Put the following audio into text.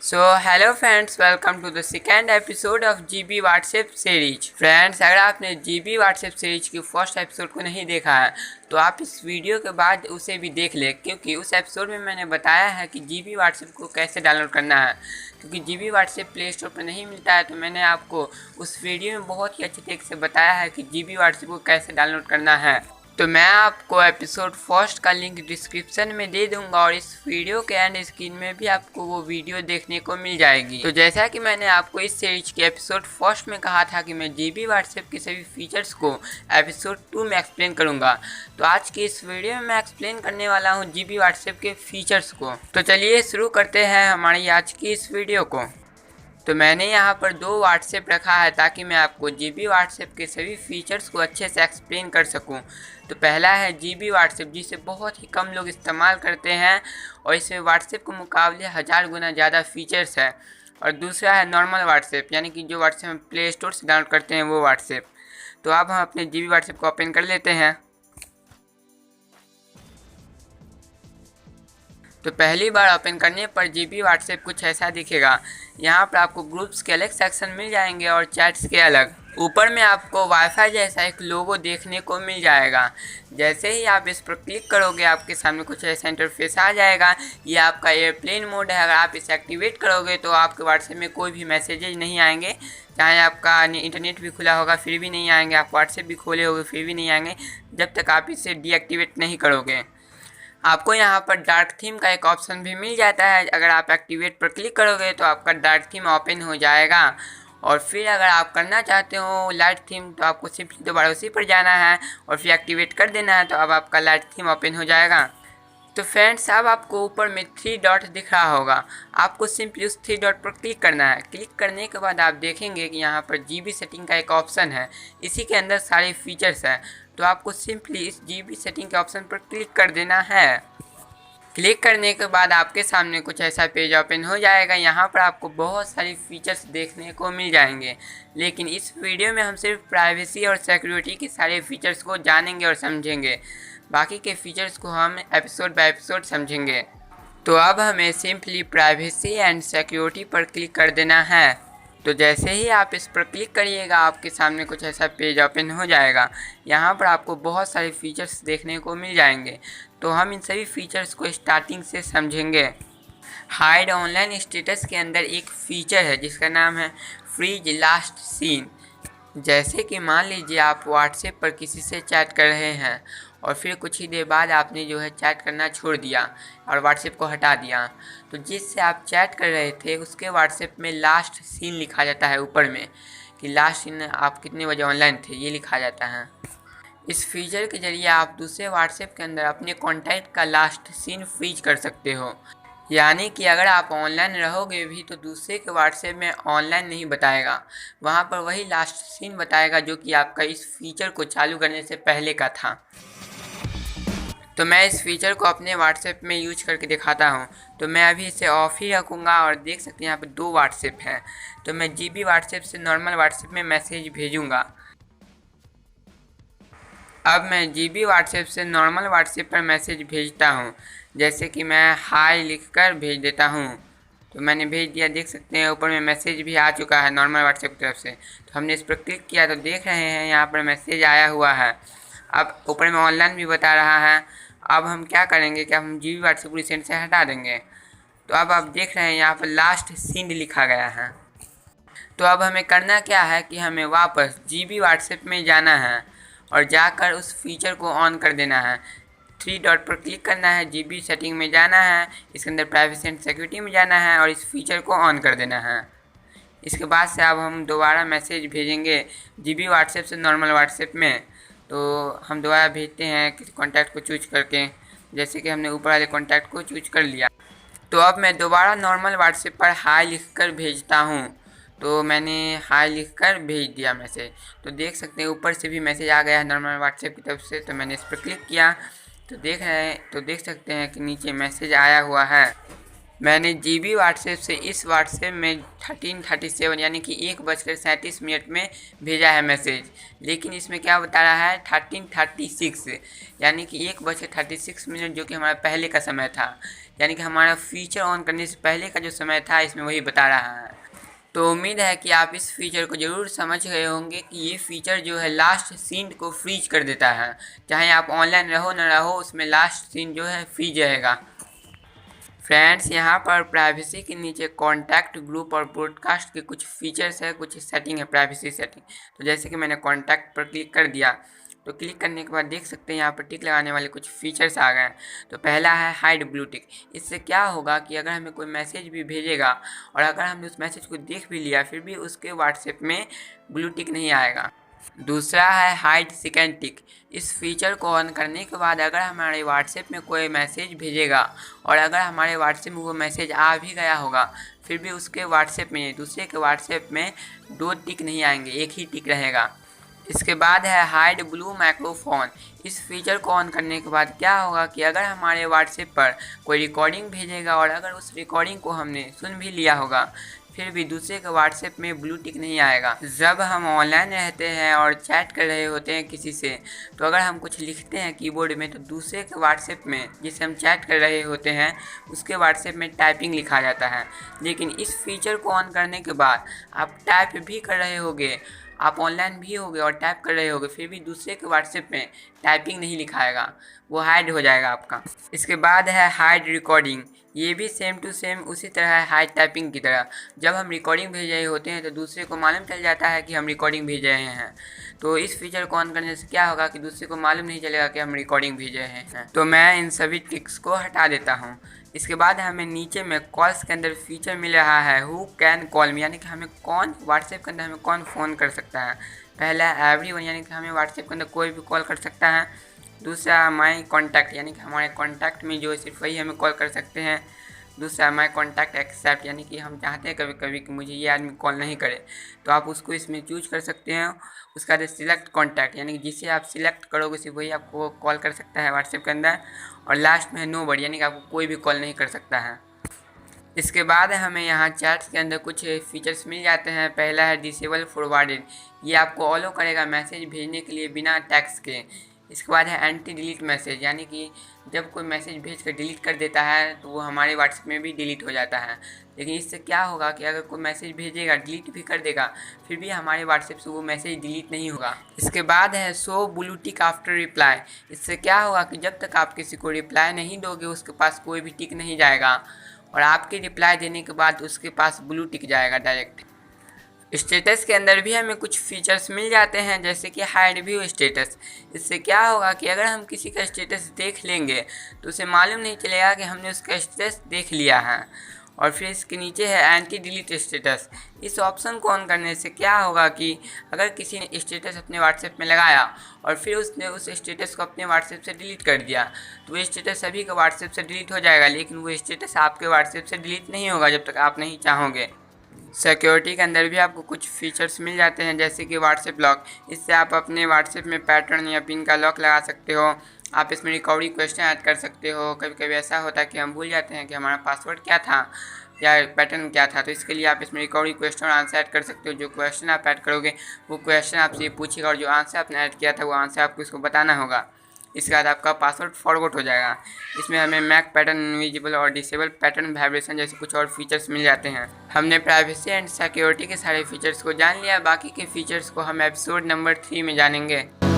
So hello friends, welcome to the second episode of GB WhatsApp series. Friends, अगर आपने GB WhatsApp series की first episode को नहीं देखा है तो आप इस वीडियो के बाद उसे भी देख लें, क्योंकि उस एपिसोड में मैंने बताया है कि जीबी व्हाट्सएप को कैसे डाउनलोड करना है। क्योंकि जीबी व्हाट्सएप प्ले स्टोर पर नहीं मिलता है, तो मैंने आपको उस वीडियो में बहुत ही अच्छे तरीके से बताया है कि जीबी व्हाट्सएप को कैसे डाउनलोड करना है। तो मैं आपको एपिसोड फर्स्ट का लिंक डिस्क्रिप्शन में दे दूंगा और इस वीडियो के एंड स्क्रीन में भी आपको वो वीडियो देखने को मिल जाएगी। तो जैसा कि मैंने आपको इस सीरीज के एपिसोड फर्स्ट में कहा था कि मैं जीबी व्हाट्सएप के सभी फीचर्स को एपिसोड 2 में एक्सप्लेन करूंगा, तो आज की इस वीडियो में मैं एक्सप्लेन करने वाला हूँ जीबी व्हाट्सएप के फीचर्स को। तो चलिए शुरू करते हैं हमारी आज की इस वीडियो को। तो मैंने यहाँ पर 2 व्हाट्सएप रखा है ताकि मैं आपको जीबी व्हाट्सएप के सभी फीचर्स को अच्छे से एक्सप्लेन कर सकूँ। तो पहला है जीबी व्हाट्सएप, जिसे बहुत ही कम लोग इस्तेमाल करते हैं और इसमें व्हाट्सएप के मुकाबले 1000 गुना ज़्यादा फीचर्स है। और दूसरा है नॉर्मल व्हाट्सएप, यानी कि जो व्हाट्सएप हम प्ले स्टोर से डाउनलोड करते हैं वो व्हाट्सएप। तो अब हम अपने जीबी व्हाट्सएप को ओपन कर लेते हैं। तो पहली बार ओपन करने पर जीबी व्हाट्सएप कुछ ऐसा दिखेगा। यहाँ पर आपको ग्रुप्स के अलग सेक्शन मिल जाएंगे और चैट्स के अलग। ऊपर में आपको वाईफाई जैसा एक लोगो देखने को मिल जाएगा। जैसे ही आप इस पर क्लिक करोगे आपके सामने कुछ ऐसा इंटरफेस आ जाएगा। ये आपका एयरप्लेन मोड है। अगर आप इसे एक्टिवेट करोगे तो आपके व्हाट्सएप में कोई भी मैसेजेज नहीं आएंगे। चाहे आपका इंटरनेट भी खुला होगा फिर भी नहीं आएंगे, आप व्हाट्सएप भी खोले होगे फिर भी नहीं आएंगे, जब तक आप इसे डीएक्टिवेट नहीं करोगे। आपको यहाँ पर डार्क थीम का एक ऑप्शन भी मिल जाता है। अगर आप एक्टिवेट पर क्लिक करोगे तो आपका डार्क थीम ओपन हो जाएगा। और फिर अगर आप करना चाहते हो लाइट थीम तो आपको सिंपली दोबारा उसी पर जाना है और फिर एक्टिवेट कर देना है, तो अब आपका लाइट थीम ओपन हो जाएगा। तो फ्रेंड्स, अब आपको ऊपर में 3 डॉट दिख रहा होगा। आपको सिंपली उस 3 डॉट पर क्लिक करना है। क्लिक करने के बाद आप देखेंगे कि यहाँ पर जीबी सेटिंग का एक ऑप्शन है। इसी के अंदर सारे फीचर्स हैं। तो आपको सिंपली इस जीबी सेटिंग के ऑप्शन पर क्लिक कर देना है। क्लिक करने के बाद आपके सामने कुछ ऐसा पेज ओपन हो जाएगा। यहाँ पर आपको बहुत सारी फीचर्स देखने को मिल जाएंगे, लेकिन इस वीडियो में हम सिर्फ प्राइवेसी और सिक्योरिटी के सारे फीचर्स को जानेंगे और समझेंगे। बाकी के फीचर्स को हम एपिसोड बाय एपिसोड समझेंगे। तो अब हमें सिंपली प्राइवेसी एंड सिक्योरिटी पर क्लिक कर देना है। तो जैसे ही आप इस पर क्लिक करिएगा आपके सामने कुछ ऐसा पेज ओपन हो जाएगा। यहाँ पर आपको बहुत सारे फीचर्स देखने को मिल जाएंगे। तो हम इन सभी फीचर्स को स्टार्टिंग से समझेंगे। हाइड ऑनलाइन स्टेटस के अंदर एक फ़ीचर है जिसका नाम है फ्रीज लास्ट सीन। जैसे कि मान लीजिए आप व्हाट्सएप पर किसी से चैट कर रहे हैं और फिर कुछ ही देर बाद आपने जो है चैट करना छोड़ दिया और व्हाट्सएप को हटा दिया, तो जिससे आप चैट कर रहे थे उसके व्हाट्सएप में लास्ट सीन लिखा जाता है ऊपर में, कि लास्ट सीन आप कितने बजे ऑनलाइन थे ये लिखा जाता है। इस फीचर के जरिए आप दूसरे व्हाट्सएप के अंदर अपने कॉन्टैक्ट का लास्ट सीन फ्रीज कर सकते हो। यानी कि अगर आप ऑनलाइन रहोगे भी तो दूसरे के व्हाट्सएप में ऑनलाइन नहीं बताएगा, वहाँ पर वही लास्ट सीन बताएगा जो कि आपका इस फीचर को चालू करने से पहले का था। तो मैं इस फीचर को अपने व्हाट्सएप में यूज करके दिखाता हूँ। तो मैं अभी इसे ऑफ ही रखूँगा और देख सकते हैं यहाँ पर 2 व्हाट्सएप हैं। तो मैं जीबी व्हाट्सएप से नॉर्मल व्हाट्सएप में मैसेज भेजूँगा। अब मैं जीबी व्हाट्सएप से नॉर्मल व्हाट्सएप पर मैसेज भेजता हूँ। जैसे कि मैं हाय लिखकर भेज देता हूँ। तो मैंने भेज दिया, देख सकते हैं ऊपर में मैसेज भी आ चुका है नॉर्मल व्हाट्सएप की तरफ से। तो हमने इस पर क्लिक किया तो देख रहे हैं यहाँ पर मैसेज आया हुआ है। अब ऊपर में ऑनलाइन भी बता रहा है। अब हम क्या करेंगे कि हम जीबी व्हाट्सएप रिसेंट से हटा देंगे। तो अब आप देख रहे हैं यहाँ पर लास्ट सीन लिखा गया है। तो अब हमें करना क्या है कि हमें वापस जीबी व्हाट्सएप में जाना है और जाकर उस फीचर को ऑन कर देना है। 3 डॉट पर क्लिक करना है, जीबी सेटिंग में जाना है, इसके अंदर प्राइवेसी एंड सिक्योरिटी में जाना है और इस फीचर को ऑन कर देना है। इसके बाद से अब हम दोबारा मैसेज भेजेंगे जीबी व्हाट्सएप से नॉर्मल व्हाट्सएप में। तो हम दोबारा भेजते हैं किसी कॉन्टैक्ट को चूज करके, जैसे कि हमने ऊपर वाले कॉन्टैक्ट को चूज कर लिया। तो अब मैं दोबारा नॉर्मल व्हाट्सएप पर हाय लिखकर भेजता हूँ। तो मैंने हाय लिखकर भेज दिया मैसेज। तो देख सकते हैं ऊपर से भी मैसेज आ गया है नॉर्मल व्हाट्सएप की तरफ से। तो मैंने इस पर क्लिक किया तो देख सकते हैं कि नीचे मैसेज आया हुआ है। मैंने जीबी व्हाट्सएप से इस व्हाट्सएप में 13:37 यानी कि 1:37 में भेजा है मैसेज, लेकिन इसमें क्या बता रहा है 13:36 यानी कि 1:36 जो कि हमारा पहले का समय था। यानी कि हमारा फीचर ऑन करने से पहले का जो समय था इसमें वही बता रहा है। तो उम्मीद है कि आप इस फीचर को ज़रूर समझ गए होंगे कि ये फीचर जो है लास्ट सीन को फ्रीज कर देता है। चाहे आप ऑनलाइन रहो न रहो, उसमें लास्ट सीन जो है फ्रीज रहेगा। फ्रेंड्स, यहाँ पर प्राइवेसी के नीचे कॉन्टैक्ट, ग्रुप और ब्रॉडकास्ट के कुछ फीचर्स है, कुछ सेटिंग है, प्राइवेसी सेटिंग। तो जैसे कि मैंने कॉन्टैक्ट पर क्लिक कर दिया, तो क्लिक करने के बाद देख सकते हैं यहाँ पर टिक लगाने वाले कुछ फीचर्स आ गए हैं। तो पहला है हाइड ब्लू टिक। इससे क्या होगा कि अगर हमें कोई मैसेज भी भेजेगा और अगर हमने उस मैसेज को देख भी लिया, फिर भी उसके व्हाट्सएप में ब्लू टिक नहीं आएगा। दूसरा है हाइड सेकेंड टिक। इस फीचर को ऑन करने के बाद अगर हमारे व्हाट्सएप में कोई मैसेज भेजेगा और अगर हमारे व्हाट्सएप में वो मैसेज आ भी गया होगा, फिर भी उसके व्हाट्सएप में, दूसरे के व्हाट्सएप में 2 टिक नहीं आएंगे, एक ही टिक रहेगा। इसके बाद है हाइड ब्लू माइक्रोफोन। इस फीचर को ऑन करने के बाद क्या होगा कि अगर हमारे व्हाट्सएप पर कोई रिकॉर्डिंग भेजेगा और अगर उस रिकॉर्डिंग को हमने सुन भी लिया होगा, फिर भी दूसरे के व्हाट्सएप में ब्लू टिक नहीं आएगा। जब हम ऑनलाइन रहते हैं और चैट कर रहे होते हैं किसी से, तो अगर हम कुछ लिखते हैं कीबोर्ड में, तो दूसरे के व्हाट्सएप में जिससे हम चैट कर रहे होते हैं उसके व्हाट्सएप में टाइपिंग लिखा जाता है। लेकिन इस फीचर को ऑन करने के बाद आप टाइप भी कर रहे होगे, आप ऑनलाइन भी होगे और टाइप कर रहे होगे, फिर भी दूसरे के व्हाट्सएप में टाइपिंग नहीं लिखाएगा, वो हाइड हो जाएगा आपका। इसके बाद है हाइड रिकॉर्डिंग। ये भी सेम टू सेम उसी तरह है हाइड टाइपिंग की तरह। जब हम रिकॉर्डिंग भेज रहे होते हैं तो दूसरे को मालूम चल जाता है कि हम रिकॉर्डिंग भेज रहे हैं। तो इस फीचर को ऑन करने से क्या होगा कि दूसरे को मालूम नहीं चलेगा कि हम रिकॉर्डिंग भेज रहे हैं। तो मैं इन सभी टिक्स को हटा देता हूँ। इसके बाद हमें नीचे में कॉल्स के अंदर फीचर मिल रहा है हु कैन कॉल मी, यानी कि हमें कौन व्हाट्सएप के अंदर हमें कौन फ़ोन कर सकता है। पहला एवरीवन, यानी कि हमें व्हाट्सएप के अंदर कोई भी कॉल कर सकता है। दूसरा माई कॉन्टैक्ट, यानी कि हमारे कॉन्टैक्ट में जो सिर्फ वही हमें कॉल कर सकते हैं। दूसरा माई कॉन्टैक्ट एक्सेप्ट, यानी कि हम चाहते हैं कभी कभी कि मुझे ये आदमी कॉल नहीं करे, तो आप उसको इसमें चूज कर सकते हैं। उसका बाद सिलेक्ट कॉन्टैक्ट, यानी कि जिसे आप सिलेक्ट करोगे सिर्फ वही आपको कॉल कर सकता है व्हाट्सएप के अंदर। और लास्ट में है नो बडी, यानी कि आपको कोई भी कॉल नहीं कर सकता है। इसके बाद हमें यहाँ चैट्स के अंदर कुछ फीचर्स मिल जाते हैं। पहला है डिसेबल फॉरवर्डेड। ये आपको ऑलो करेगा मैसेज भेजने के लिए बिना टैक्स के। इसके बाद है एंटी डिलीट मैसेज, यानी कि जब कोई मैसेज भेज कर डिलीट कर देता है तो वो हमारे व्हाट्सएप में भी डिलीट हो जाता है। लेकिन इससे क्या होगा कि अगर कोई मैसेज भेजेगा, डिलीट भी कर देगा, फिर भी हमारे व्हाट्सएप से वो मैसेज डिलीट नहीं होगा। इसके बाद है show blue tick after reply. इससे क्या होगा कि जब तक आप किसी को रिप्लाई नहीं दोगे उसके पास कोई भी टिक नहीं जाएगा, और आपके रिप्लाई देने के बाद उसके पास ब्लू टिक जाएगा डायरेक्ट। स्टेटस के अंदर भी हमें कुछ फीचर्स मिल जाते हैं, जैसे कि हाइड व्यू स्टेटस। इससे क्या होगा कि अगर हम किसी का स्टेटस देख लेंगे तो उसे मालूम नहीं चलेगा कि हमने उसका स्टेटस देख लिया है। और फिर इसके नीचे है एंटी डिलीट स्टेटस। इस ऑप्शन को ऑन करने से क्या होगा कि अगर किसी ने स्टेटस अपने व्हाट्सएप में लगाया और फिर उसने उस स्टेटस को अपने व्हाट्सएप से डिलीट कर दिया, तो वो स्टेटस सभी के व्हाट्सएप से डिलीट हो जाएगा, लेकिन वो स्टेटस आपके व्हाट्सएप से डिलीट नहीं होगा जब तक आप नहीं चाहोगे। सिक्योरिटी के अंदर भी आपको कुछ फीचर्स मिल जाते हैं, जैसे कि व्हाट्सएप लॉक। इससे आप अपने व्हाट्सएप में पैटर्न या पिन का लॉक लगा सकते हो। आप इसमें रिकवरी क्वेश्चन ऐड कर सकते हो। कभी कभी ऐसा होता है कि हम भूल जाते हैं कि हमारा पासवर्ड क्या था या पैटर्न क्या था, तो इसके लिए आप इसमें रिकवरी क्वेश्चन और आंसर ऐड कर सकते हो। जो क्वेश्चन आप ऐड करोगे वो क्वेश्चन आपसे पूछेगा और जो आंसर आपने ऐड किया था वो आंसर आपको इसको बताना होगा। इसके बाद आपका पासवर्ड फॉरगॉट हो जाएगा। इसमें हमें मैक पैटर्न इनविजिबल और डिसेबल पैटर्न वाइब्रेशन जैसे कुछ और फीचर्स मिल जाते हैं। हमने प्राइवेसी एंड सिक्योरिटी के सारे फीचर्स को जान लिया, बाकी के फीचर्स को हम एपिसोड नंबर 3 में जानेंगे।